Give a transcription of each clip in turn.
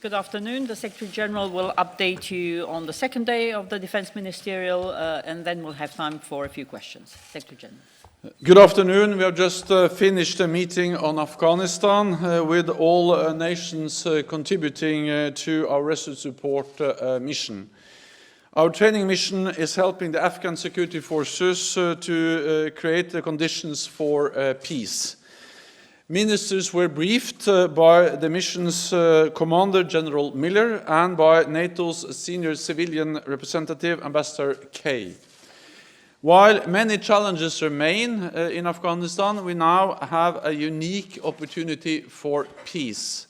Good afternoon. The Secretary General will update you on the second day of the Defence Ministerial, and then we'll have time for a few questions. Secretary General. Good afternoon. We have just finished a meeting on Afghanistan with all nations contributing to our rescue support mission. Our training mission is helping the Afghan security forces to create the conditions for peace. Ministers were briefed by the mission's commander, General Miller, and by NATO's senior civilian representative, Ambassador Kay. While many challenges remain in Afghanistan, we now have a unique opportunity for peace.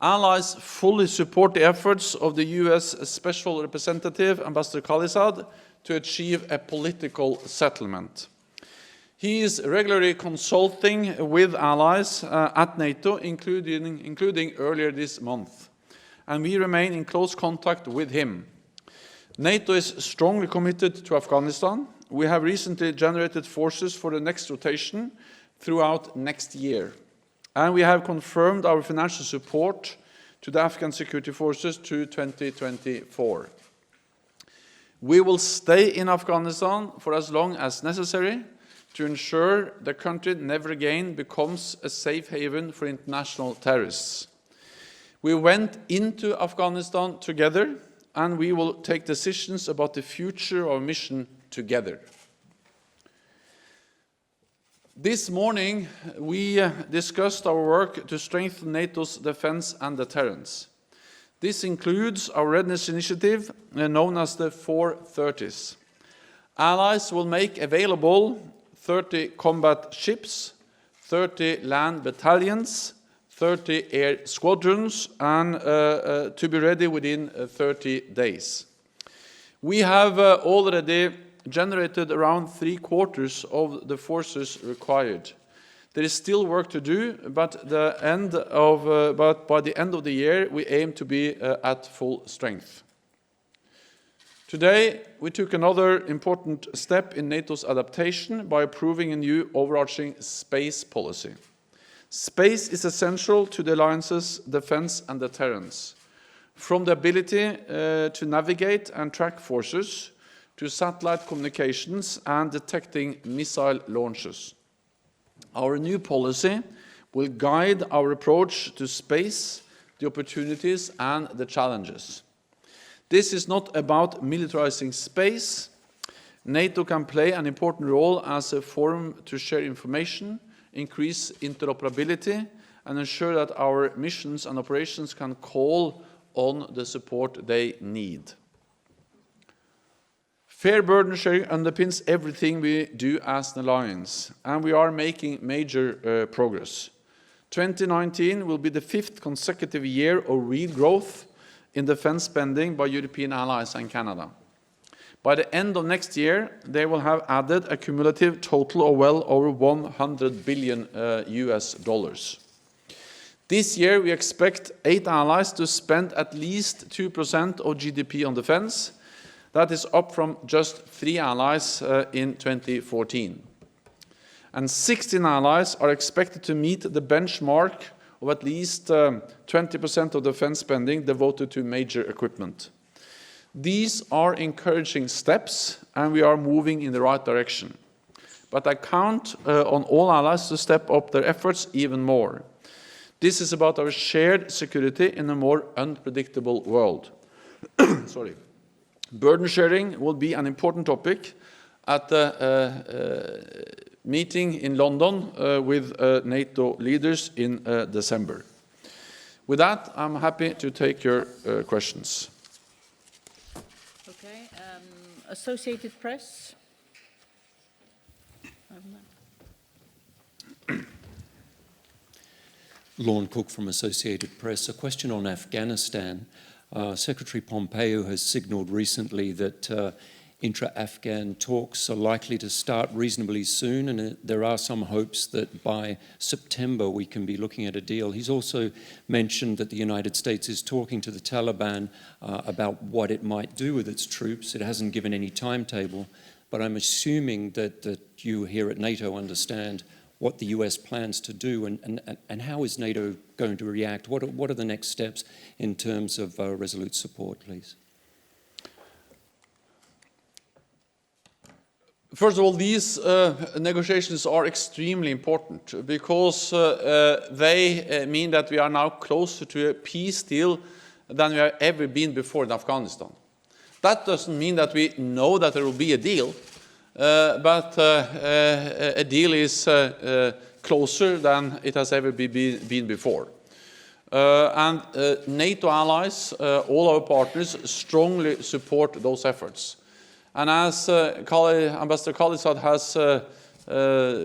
Allies fully support the efforts of the US Special Representative, Ambassador Khalisad, to achieve a political settlement. He is regularly consulting with allies at NATO, including earlier this month, and we remain in close contact with him. NATO is strongly committed to Afghanistan. We have recently generated forces for the next rotation throughout next year, and we have confirmed our financial support to the Afghan security forces to 2024. We will stay in Afghanistan for as long as necessary to ensure the country never again becomes a safe haven for international terrorists. We went into Afghanistan together, and we will take decisions about the future of our mission together. This morning, we discussed our work to strengthen NATO's defense and deterrence. This includes our readiness initiative, known as the 430s. Allies will make available 30 combat ships, 30 land battalions, 30 air squadrons, and to be ready within 30 days. We have already generated around 3/4 of the forces required. There is still work to do, but by the end of the year, we aim to be at full strength. Today, we took another important step in NATO's adaptation by approving a new overarching space policy. Space is essential to the alliance's defense and deterrence, from the ability to navigate and track forces to satellite communications and detecting missile launches. Our new policy will guide our approach to space, the opportunities and the challenges. This is not about militarizing space. NATO can play an important role as a forum to share information, increase interoperability, and ensure that our missions and operations can call on the support they need. Fair burden sharing underpins everything we do as an alliance, and we are making major progress. 2019 will be the 5th consecutive year of real growth in defense spending by European allies and Canada. By the end of next year, they will have added a cumulative total of well over $100 billion US. This year, we expect 8 allies to spend at least 2% of GDP on defense. That is up from just 3 allies in 2014. And 16 allies are expected to meet the benchmark of at least 20% of defense spending devoted to major equipment. These are encouraging steps, and we are moving in the right direction. But I count on all allies to step up their efforts even more. This is about our shared security in a more unpredictable world. Sorry. Burden sharing will be an important topic at the meeting in London with NATO leaders in December. With that, I'm happy to take your questions. Okay. Associated Press. Lorne Cook from Associated Press. A question on Afghanistan. Secretary Pompeo has signalled recently that intra-Afghan talks are likely to start reasonably soon, and there are some hopes that by September we can be looking at a deal. He's also mentioned that the United States is talking to the Taliban about what it might do with its troops. It hasn't given any timetable, but I'm assuming that you here at NATO understand what the US plans to do, and how is NATO going to react? What are the next steps in terms of resolute support, please? First of all, these negotiations are extremely important because they mean that we are now closer to a peace deal than we have ever been before in Afghanistan. That doesn't mean that we know that there will be a deal, but a deal is closer than it has ever been before. And NATO allies, all our partners, strongly support those efforts. And as Ambassador Khalilzad has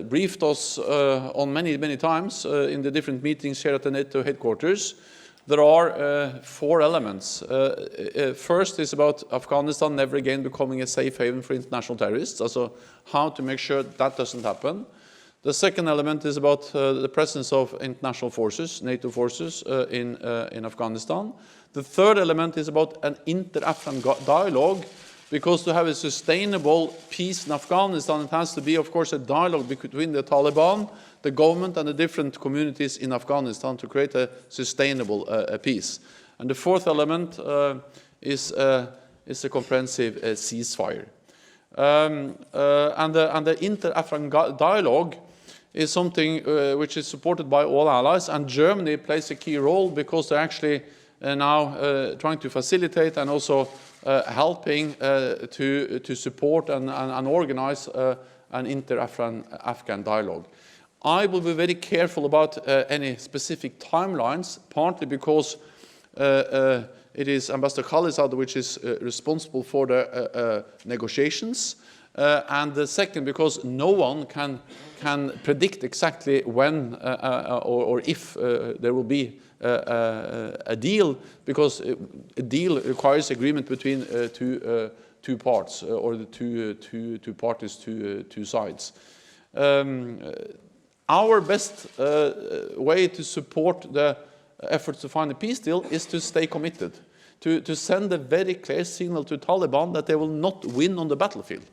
briefed us on many times in the different meetings here at the NATO headquarters, there are 4 elements. First is about Afghanistan never again becoming a safe haven for international terrorists, also how to make sure that doesn't happen. The second element is about the presence of international forces, NATO forces, in Afghanistan. The third element is about an inter-Afghan dialogue, because to have a sustainable peace in Afghanistan, it has to be, of course, a dialogue between the Taliban, the government, and the different communities in Afghanistan to create a sustainable peace. And the fourth element is a comprehensive ceasefire. And the inter-Afghan dialogue is something which is supported by all allies, and Germany plays a key role because they're actually now trying to facilitate and also helping to support and organize an inter-Afghan dialogue. I will be very careful about any specific timelines, partly because it is Ambassador Khalilzad which is responsible for the negotiations, and the second because no one can predict exactly when or if there will be a deal, because a deal requires agreement between two parts or the two parties, two sides. Our best way to support the efforts to find a peace deal is to stay committed, to send a very clear signal to Taliban that they will not win on the battlefield.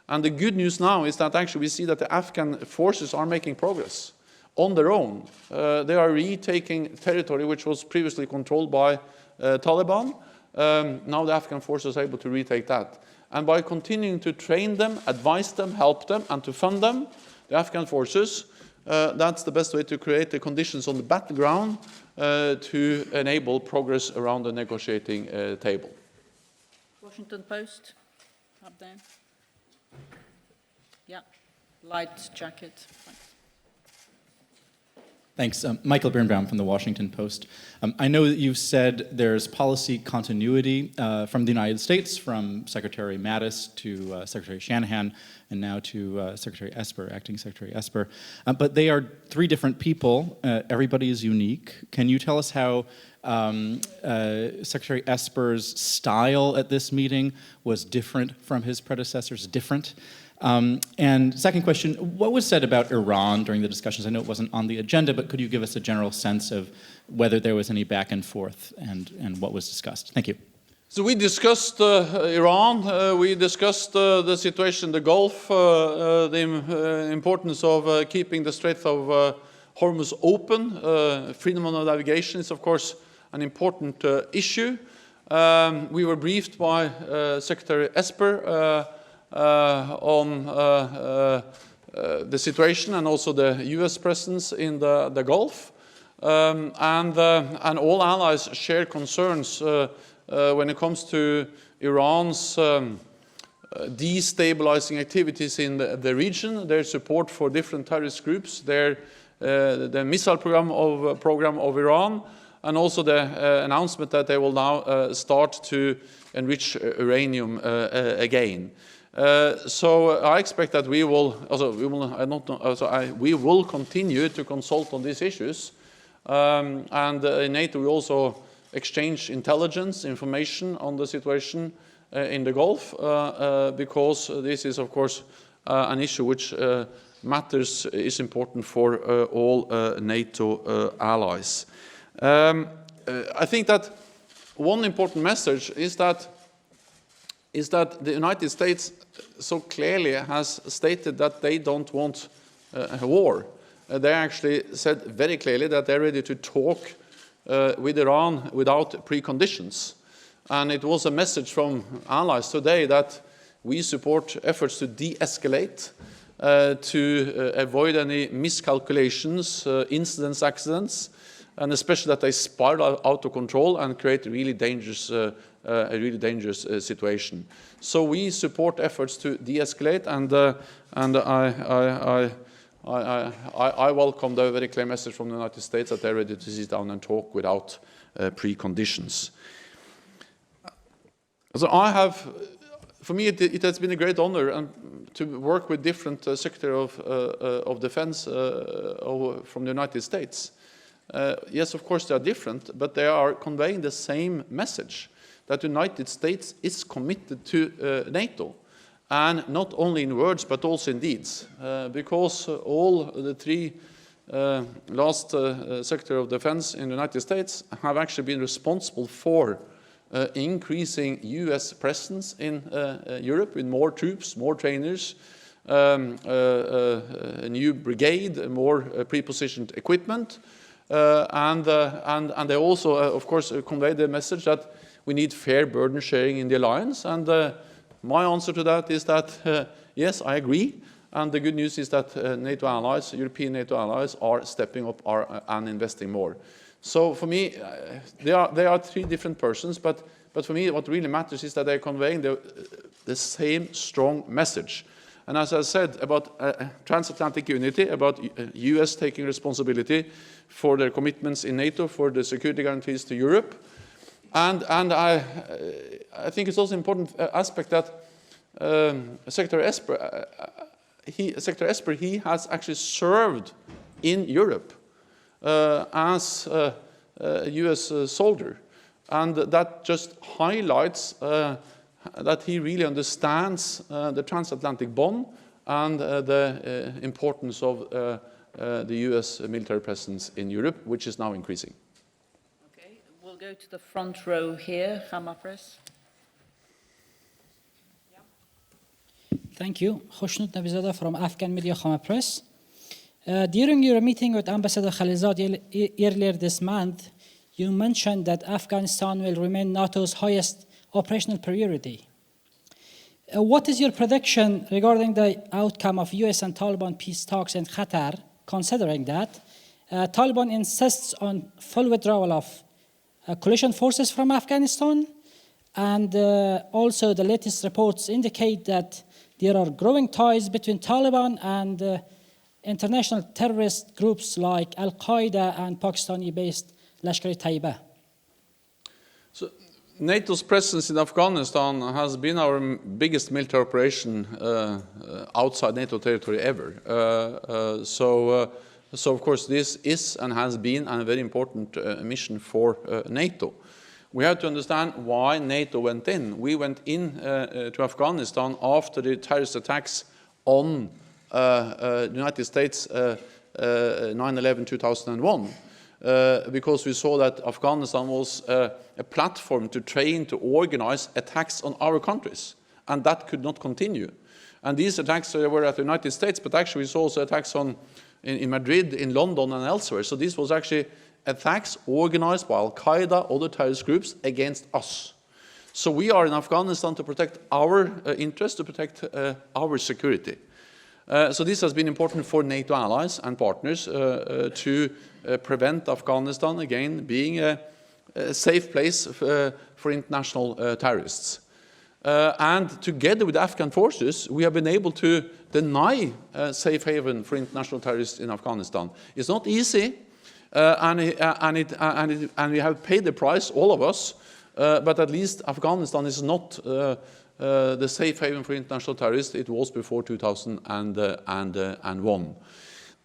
And the good news now is that actually we see that the Afghan forces are making progress on their own. They are retaking territory which was previously controlled by Taliban. Now the Afghan forces are able to retake that. And by continuing to train them, advise them, help them, and to fund them, the Afghan forces, that's the best way to create the conditions on the battleground to enable progress around the negotiating table. Washington Post, up there. Yeah, light jacket. Thanks. Michael Birnbaum from the Washington Post. I know that you've said there's policy continuity from the United States, from Secretary Mattis to Secretary Shanahan, and now to Secretary Esper, Acting Secretary Esper. But they are 3 different people. Everybody is unique. Can you tell us how Secretary Esper's style at this meeting was different from his predecessors? And second question, what was said about Iran during the discussions? I know it wasn't on the agenda, but could you give us a general sense of whether there was any back and forth and what was discussed? Thank you. So we discussed Iran, we discussed the situation in the Gulf, the importance of keeping the Strait of Hormuz open. Freedom of navigation is, of course, an important issue. We were briefed by Secretary Esper on the situation and also the US presence in the Gulf. And all allies share concerns when it comes to Iran's destabilizing activities in the region, their support for different terrorist groups, the missile program of Iran, and also the announcement that they will now start to enrich uranium again. So I expect that we will continue to consult on these issues, and in NATO we also exchange intelligence, information on the situation in the Gulf, because this is, of course, an issue which is important for all NATO allies. I think that one important message is that the United States so clearly has stated that they don't want a war. they actually said very clearly that they're ready to talk with Iran without preconditions. And it was a message from allies today that we support efforts to de-escalate, to avoid any miscalculations, incidents, accidents, and especially that they spiral out of control and create a really dangerous situation. So we support efforts to de-escalate, and I welcome the very clear message from the United States that they're ready to sit down and talk without preconditions. So for me, it has been a great honor to work with different Secretary of Defense from the United States. Yes, of course, they are different, but they are conveying the same message, that the United States is committed to NATO, and not only in words, but also in deeds, because all the three last Secretary of Defense in the United States have actually been responsible for increasing US presence in Europe with more troops, more trainers, a new brigade, more pre-positioned equipment, and they also, of course, convey the message that we need fair burden sharing in the alliance. And my answer to that is that, yes, I agree. And the good news is that NATO allies, European NATO allies, are stepping up and investing more. So for me, they are three different persons, but for me, what really matters is that they're conveying the same strong message. And as I said about transatlantic unity, about US taking responsibility for their commitments in NATO, for the security guarantees to Europe. And I think it's also important aspect that Secretary Esper, he has actually served in Europe as a US soldier. And that just highlights that he really understands the transatlantic bond and the importance of the US military presence in Europe, which is now increasing. Okay, we'll go to the front row here, Hama Press. Thank you. Khoshnut Nabizadeh from Afghan Media Khama Press. During your meeting with Ambassador Khalizad earlier this month, you mentioned that Afghanistan will remain NATO's highest operational priority. What is your prediction regarding the outcome of US and Taliban peace talks in Qatar, considering that Taliban insists on full withdrawal of coalition forces from Afghanistan, and also the latest reports indicate that there are growing ties between Taliban and international terrorist groups like Al-Qaeda and Pakistani-based Lashkar-e-Taiba? So, NATO's presence in Afghanistan has been our biggest military operation outside NATO territory ever. So of course, this is and has been a very important mission for NATO. We have to understand why NATO went in. We went in to Afghanistan after the terrorist attacks on the United States 9/11/2001. Because we saw that Afghanistan was a platform to train, to organize attacks on our countries, and that could not continue. And these attacks were at the United States, but actually we saw also attacks in Madrid, in London, and elsewhere. So this was actually attacks organized by Al-Qaeda, other terrorist groups, against us. So we are in Afghanistan to protect our interests, to protect our security. So this has been important for NATO allies and partners to prevent Afghanistan, again, being a safe place for international terrorists. And together with Afghan forces, we have been able to deny safe haven for international terrorists in Afghanistan. It's not easy, and we have paid the price, all of us, but at least Afghanistan is not the safe haven for international terrorists it was before 2001.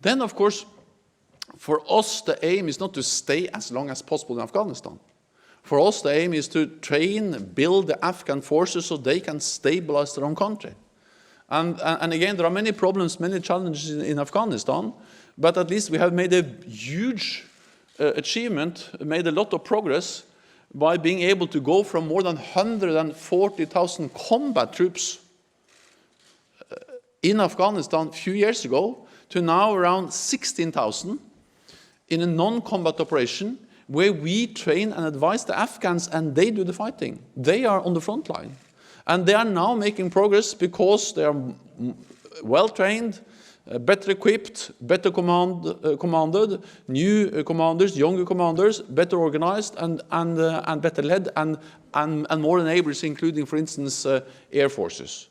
Then, of course, for us, the aim is not to stay as long as possible in Afghanistan. For us, the aim is to train, build the Afghan forces so they can stabilize their own country. And again, there are many problems, many challenges in Afghanistan, but at least we have made a huge achievement, made a lot of progress by being able to go from more than 140,000 combat troops in Afghanistan a few years ago to now around 16,000 in a non-combat operation where we train and advise the Afghans and they do the fighting. They are on the front line. And they are now making progress because they are well-trained, better equipped, better commanded, new commanders, younger commanders, better organized and better led and more enablers, including, for instance, air forces.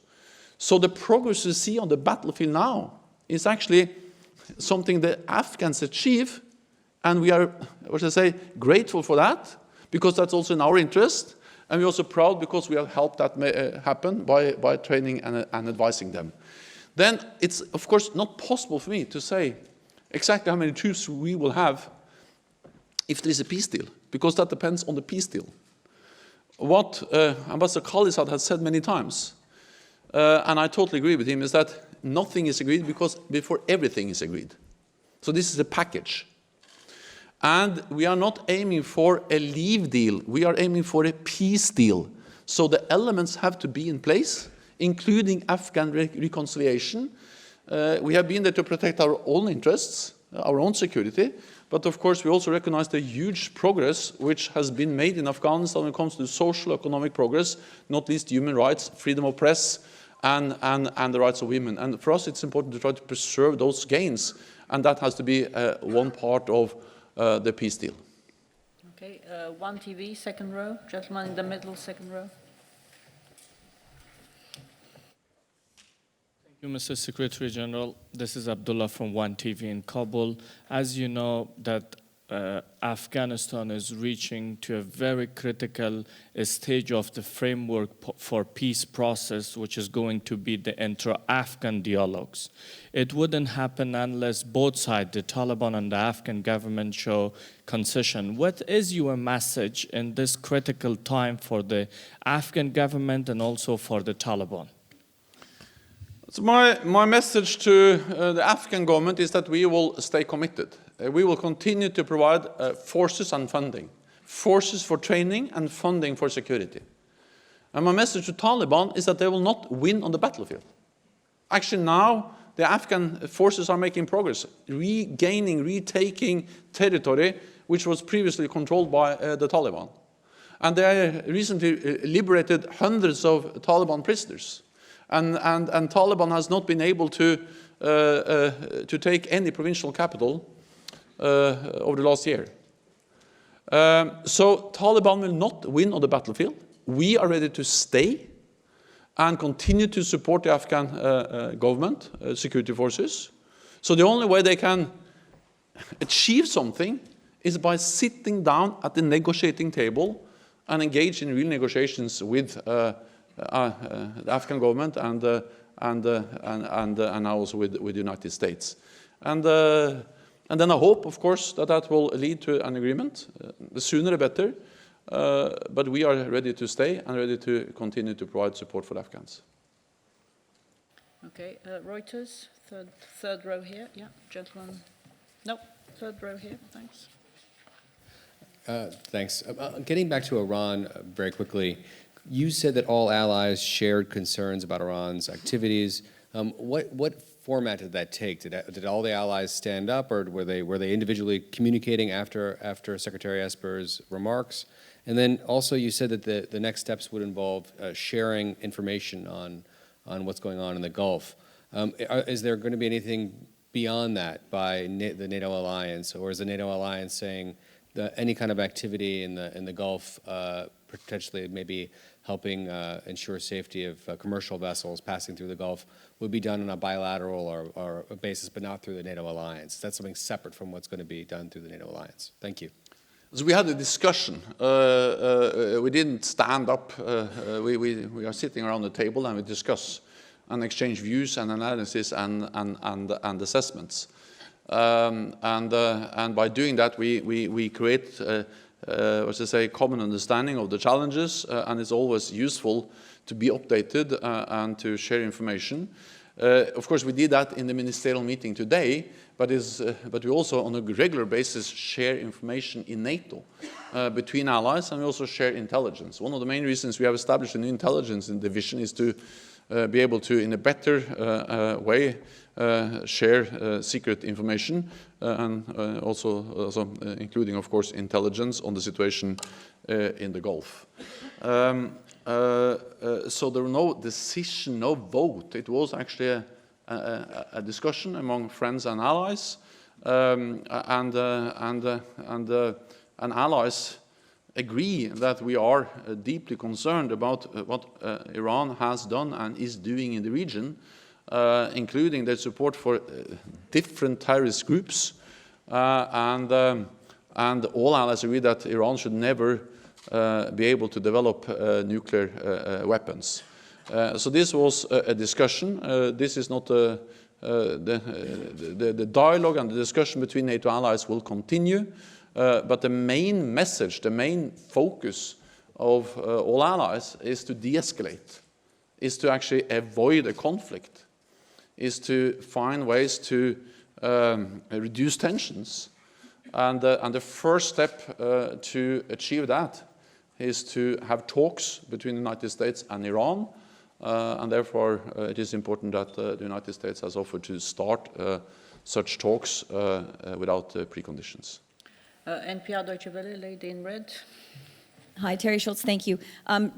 So the progress we see on the battlefield now is actually something the Afghans achieve, and we are, grateful for that, because that's also in our interest, and we're also proud because we have helped that happen by training and advising them. Then it's, of course, not possible for me to say exactly how many troops we will have if there is a peace deal, because that depends on the peace deal. What Ambassador Khalisad has said many times, and I totally agree with him, is that nothing is agreed before everything is agreed. So this is a package. And we are not aiming for a leave deal, we are aiming for a peace deal. So the elements have to be in place, including Afghan reconciliation. We have been there to protect our own interests, our own security, but of course we also recognize the huge progress which has been made in Afghanistan when it comes to social, economic progress, not least human rights, freedom of press, and the rights of women. And for us it's important to try to preserve those gains, and that has to be one part of the peace deal. Okay, One TV, second row. Gentleman in the middle, second row. Thank you, Mr. Secretary General. This is Abdullah from One TV in Kabul. As you know, that Afghanistan is reaching to a very critical stage of the framework for peace process, which is going to be the intra-Afghan dialogues. It wouldn't happen unless both sides, the Taliban and the Afghan government, show concession. What is your message in this critical time for the Afghan government and also for the Taliban? So my message to the Afghan government is that we will stay committed. We will continue to provide forces and funding, forces for training and funding for security. And my message to Taliban is that they will not win on the battlefield. Actually now, the Afghan forces are making progress, retaking territory which was previously controlled by the Taliban. And they recently liberated hundreds of Taliban prisoners. And Taliban has not been able to take any provincial capital over the last year. So Taliban will not win on the battlefield. We are ready to stay and continue to support the Afghan government, security forces. So the only way they can achieve something is by sitting down at the negotiating table and engage in real negotiations with the Afghan government and now also with the United States. And then I hope, of course, that will lead to an agreement. The sooner the better. But we are ready to stay and ready to continue to provide support for the Afghans. Okay, Reuters, third row here. Yeah, gentleman. No, third row here. Thanks. Thanks. Getting back to Iran very quickly, you said that all allies shared concerns about Iran's activities. What format did that take? Did all the allies stand up, or were they individually communicating after Secretary Esper's remarks? And then also you said that the next steps would involve sharing information on what's going on in the Gulf. Is there going to be anything beyond that by the NATO alliance, or is the NATO alliance saying that any kind of activity in the Gulf potentially maybe helping ensure safety of commercial vessels passing through the Gulf would be done on a bilateral or a basis, but not through the NATO alliance? That's something separate from what's going to be done through the NATO alliance. Thank you. So we had a discussion. We didn't stand up. We are sitting around the table and we discuss and exchange views and analysis and assessments. And by doing that, we create common understanding of the challenges, and it's always useful to be updated and to share information. Of course, we did that in the ministerial meeting today, but we also on a regular basis share information in NATO between allies, and we also share intelligence. One of the main reasons we have established a new intelligence division is to be able to, in a better way, share secret information and also including, of course, intelligence on the situation in the Gulf. So there was no decision, no vote. It was actually a discussion among friends and allies, and allies agree that we are deeply concerned about what Iran has done and is doing in the region, including their support for different terrorist groups, and all allies agree that Iran should never be able to develop nuclear weapons. So this was a discussion. This is not the dialogue and the discussion between NATO allies will continue, but the main message, the main focus of all allies is to de-escalate, is to actually avoid a conflict, is to find ways to reduce tensions. And the first step to achieve that is to have talks between the United States and Iran, and therefore it is important that the United States has offered to start such talks without preconditions. NPR Deutsche Welle, lady in red. Hi, Terry Schultz, thank you.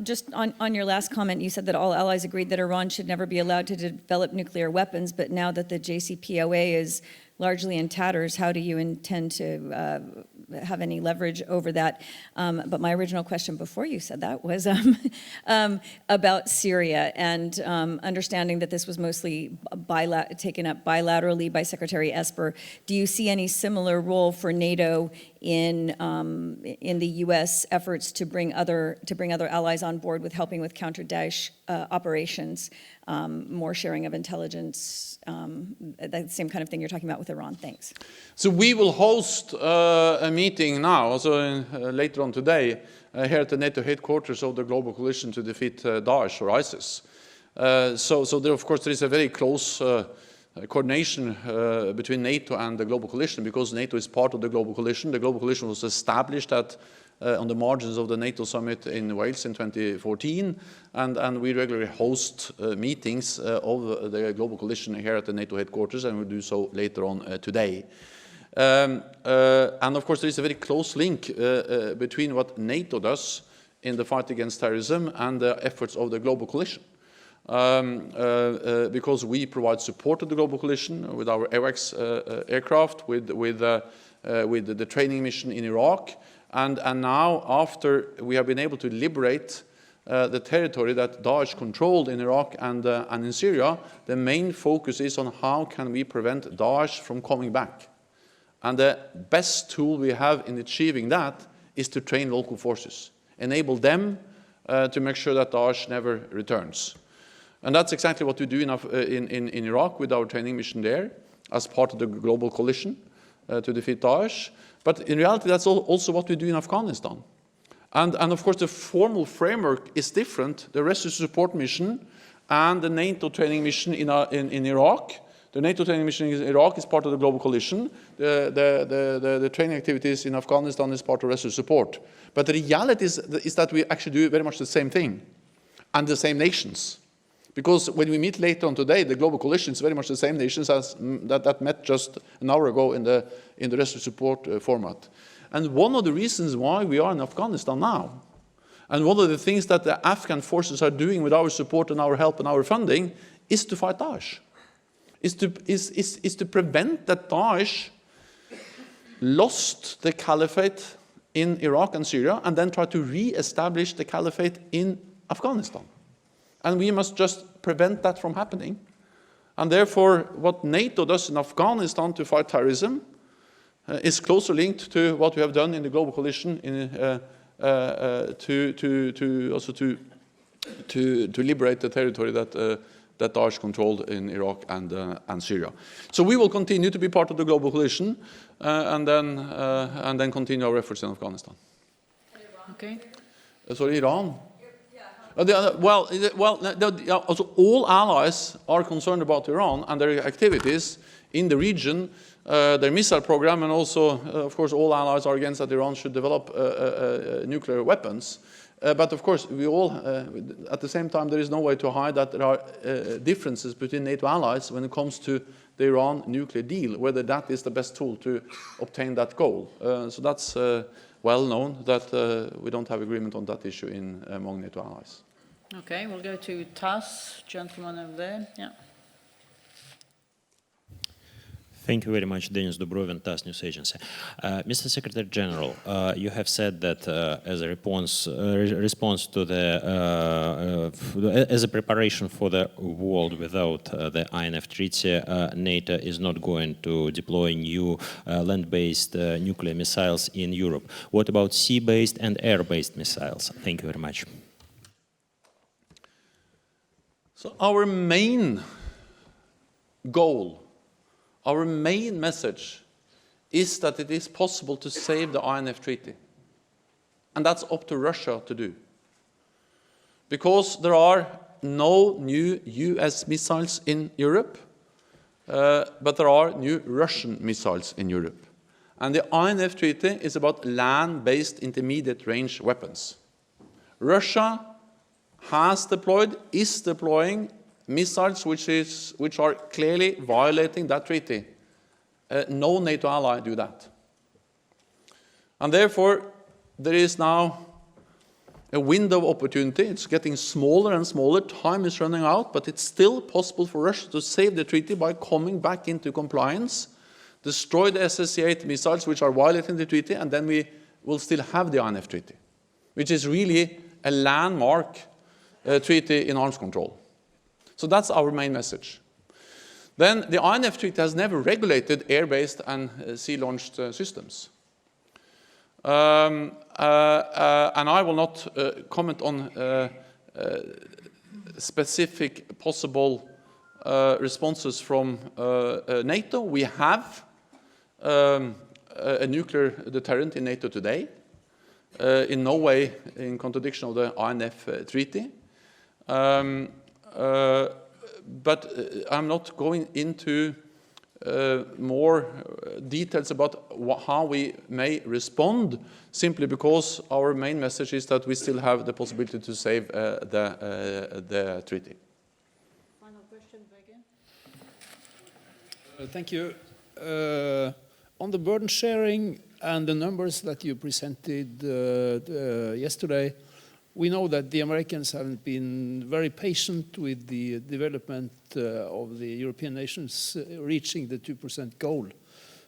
Just on your last comment, you said that all allies agreed that Iran should never be allowed to develop nuclear weapons, but now that the JCPOA is largely in tatters, how do you intend to have any leverage over that? But my original question before you said that was about Syria and understanding that this was mostly taken up bilaterally by Secretary Esper. Do you see any similar role for NATO in the U.S. efforts to bring other allies on board with helping with counter-Daesh operations, more sharing of intelligence, the same kind of thing you're talking about with Iran? Thanks. So we will host a meeting now, also later on today, here at the NATO headquarters of the Global Coalition to defeat Daesh or ISIS. So there, of course, there is a very close coordination between NATO and the Global Coalition, because NATO is part of the Global Coalition. The Global Coalition was established on the margins of the NATO summit in Wales in 2014, and we regularly host meetings of the Global Coalition here at the NATO headquarters, and we'll do so later on today. And of course, there is a very close link between what NATO does in the fight against terrorism and the efforts of the Global Coalition. Because we provide support to the Global Coalition with our AWACS aircraft, with the training mission in Iraq, and now, after we have been able to liberate the territory that Daesh controlled in Iraq and in Syria, the main focus is on how can we prevent Daesh from coming back. And the best tool we have in achieving that is to train local forces, enable them to make sure that Daesh never returns. And that's exactly what we do in Iraq with our training mission there, as part of the Global Coalition to defeat Daesh. But in reality, that's also what we do in Afghanistan. And of course, the formal framework is different. The rescue support mission and the NATO training mission in Iraq. The NATO training mission in Iraq is part of the Global Coalition. The training activities in Afghanistan is part of rescue support. But the reality is that we actually do very much the same thing, and the same nations. Because when we meet later on today, the Global Coalition is very much the same nations as that met just an hour ago in the rescue support format. And one of the reasons why we are in Afghanistan now, and one of the things that the Afghan forces are doing with our support and our help and our funding, is to fight Daesh. Is to prevent that Daesh lost the caliphate in Iraq and Syria and then try to re-establish the caliphate in Afghanistan. And we must just prevent that from happening. And therefore, what NATO does in Afghanistan to fight terrorism is closely linked to what we have done in the Global Coalition to liberate the territory that Daesh controlled in Iraq and Syria. So we will continue to be part of the Global Coalition and then continue our efforts in Afghanistan. Okay. Sorry, Iran. Also all allies are concerned about Iran and their activities in the region, their missile program, and also, of course, all allies are against that Iran should develop nuclear weapons. But of course, we all, at the same time, there is no way to hide that there are differences between NATO allies when it comes to the Iran nuclear deal, whether that is the best tool to obtain that goal. So that's well known that we don't have agreement on that issue among NATO allies. Okay, we'll go to TASS, gentleman over there. Yeah. Thank you very much, Denis Dubrovin, TASS News Agency. Mr. Secretary General, you have said that as a response to as a preparation for the world without the INF Treaty, NATO is not going to deploy new land-based nuclear missiles in Europe. What about sea-based and air-based missiles? Thank you very much. So our main goal, our main message is that it is possible to save the INF Treaty. And that's up to Russia to do. Because there are no new US missiles in Europe, but there are new Russian missiles in Europe. And the INF Treaty is about land-based intermediate-range weapons. Russia has deployed, is deploying missiles which are clearly violating that treaty. No NATO ally do that. And therefore, there is now a window of opportunity. It's getting smaller and smaller. Time is running out, but it's still possible for Russia to save the treaty by coming back into compliance, destroy the SSC-8 missiles which are violating the treaty, and then we will still have the INF Treaty, which is really a landmark treaty in arms control. So that's our main message. Then the INF Treaty has never regulated air-based and sea-launched systems. And I will not comment on specific possible responses from NATO. We have a nuclear deterrent in NATO today, in no way in contradiction of the INF Treaty. But I'm not going into more details about how we may respond, simply because our main message is that we still have the possibility to save the treaty. Final question, Begin. Thank you. On the burden sharing and the numbers that you presented yesterday, we know that the Americans haven't been very patient with the development of the European nations reaching the 2% goal.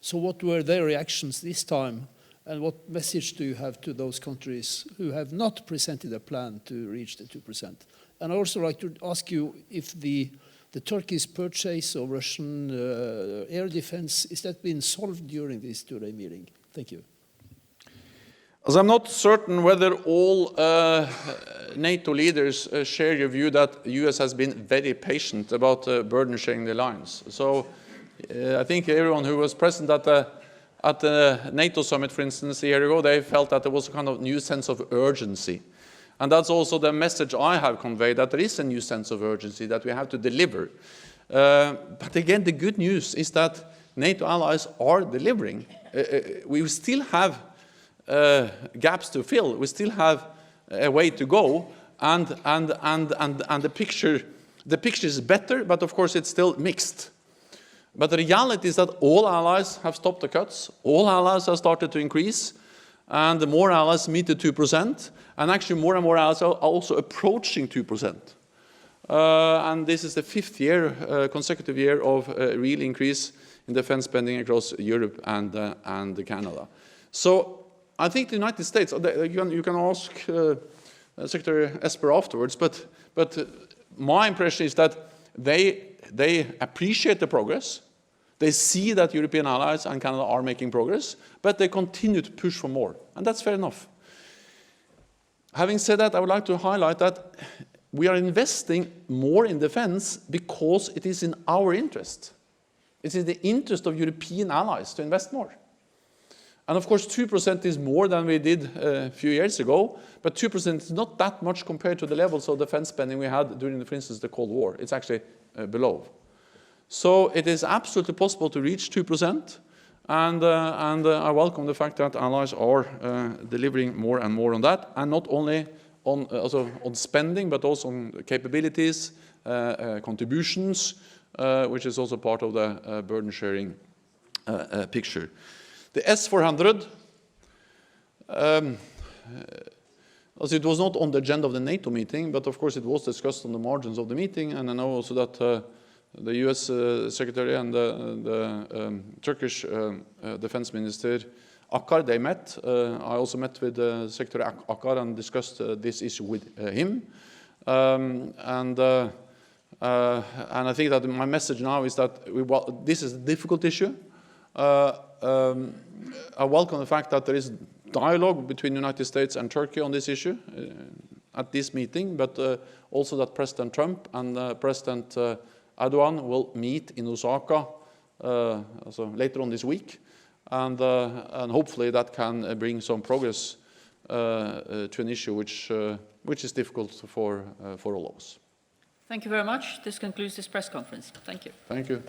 So what were their reactions this time, and what message do you have to those countries who have not presented a plan to reach the 2%? And I'd also like to ask you if the Turkish purchase of Russian air defense, is that been solved during this two-day meeting? Thank you. As I'm not certain whether all NATO leaders share your view that the US has been very patient about burden sharing the alliance. So I think everyone who was present at the NATO summit, for instance, a year ago, they felt that there was a kind of new sense of urgency. And that's also the message I have conveyed, that there is a new sense of urgency that we have to deliver. But again, the good news is that NATO allies are delivering. We still have gaps to fill. We still have a way to go, and the picture is better, but of course it's still mixed. But the reality is that all allies have stopped the cuts. All allies have started to increase, and the more allies meet the 2%, and actually more and more allies are also approaching 2%. And this is the fifth consecutive year of real increase in defense spending across Europe and Canada. So I think the United States, you can ask Secretary Esper afterwards, but my impression is that they appreciate the progress. They see that European allies and Canada are making progress, but they continue to push for more, and that's fair enough. Having said that, I would like to highlight that we are investing more in defense because it is in our interest. It is the interest of European allies to invest more. And of course, 2% is more than we did a few years ago, but 2% is not that much compared to the levels of defense spending we had during, for instance, the Cold War. It's actually below. So it is absolutely possible to reach 2%, and I welcome the fact that allies are delivering more and more on that, and not only also on spending, but also on capabilities, contributions, which is also part of the burden sharing picture. The S-400, also it was not on the agenda of the NATO meeting, but of course it was discussed on the margins of the meeting, and I know also that the US Secretary and the Turkish Defense Minister Akar, they met. I also met with Secretary Akar and discussed this issue with him. And I think that my message now is that this is a difficult issue. I welcome the fact that there is dialogue between the United States and Turkey on this issue at this meeting, but also that President Trump and President Erdogan will meet in Osaka also later on this week, and hopefully that can bring some progress to an issue which is difficult for all of us. Thank you very much. This concludes this press conference. Thank you. Thank you.